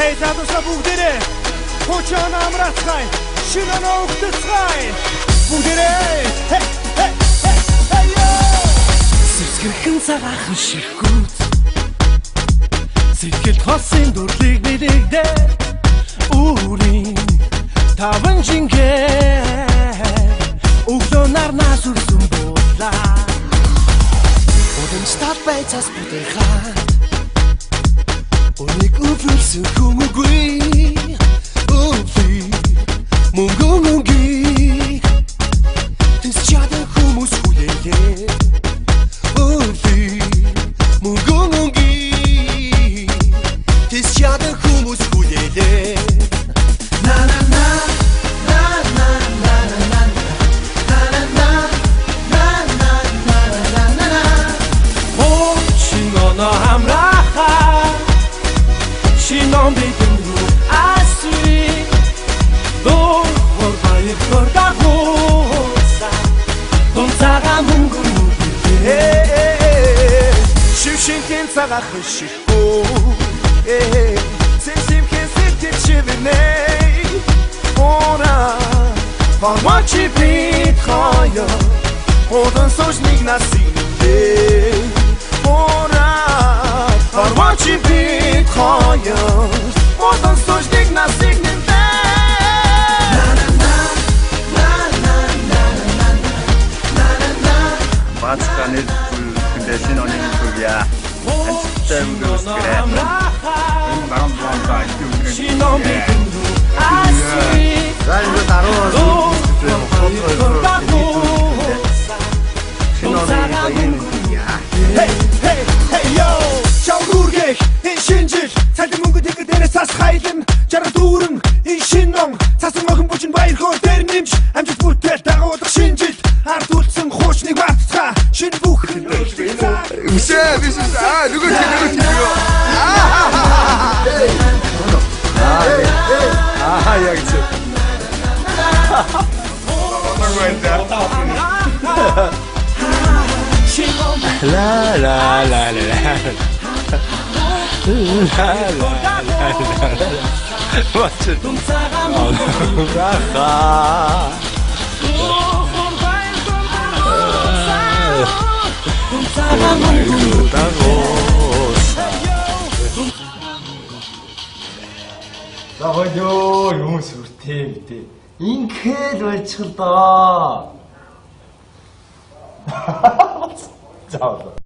Hey, задушла бүгдээрээ Хочон амрацгай, шинэн өгдөцгай. Бүгдээрээ hey hey hey hey yo. Сэвсгэрхэн цагаахан ширхгүүц. Сэтгэл тосын дурлыг бидэгдээ. Үрийн таван жингээ. Өглөө нарнаа сүрсэн буулаа. Одон стат байцаас бүтэхаа. Оник өвлөрсөн хүмүүгүй. Өвлий мөнгө Тэс чадан хүмүүс хүлээлээ. Өвлий мөнгө Тэс чадан хүмүүс хүлээлээ. На на на на на на на на на на на на на на Чингоно хамраха Чинон бидэн рүү асуи Дор баяр горда хоса Дон цагаа мөнгө Шившинхэн цагаа хөшихгүй Сэмхэн сэтэр чивэнэй Ора Пармачи бит хая Одон сожник насинэ Ора Пармачи бит хая Одон сожник насинэ Бацканет күндэсин онын күгя Анчтай үгөөсгэрэ Энэ барам блантай күгэрэ За энэ даруус Hey, hey, hey, yo! Чао үргэх, энэ шинжил Цалин мөнгө тэгэр дээрээс цас хайлан Жаргал дүүрэн, энэ шинон Цасан охин бүчин баяр хоор дээр нэмж Амжилт бүтээл дагуулах шинжил Ард үлдсэн хуучныг мартцгаа Шинэ бүхэн Үсээ, бисэс, нөгөө чи яг чи La la la la What's it? За хоёроо юм сүртэй гэдэг. Ингээл болчихлоо. За.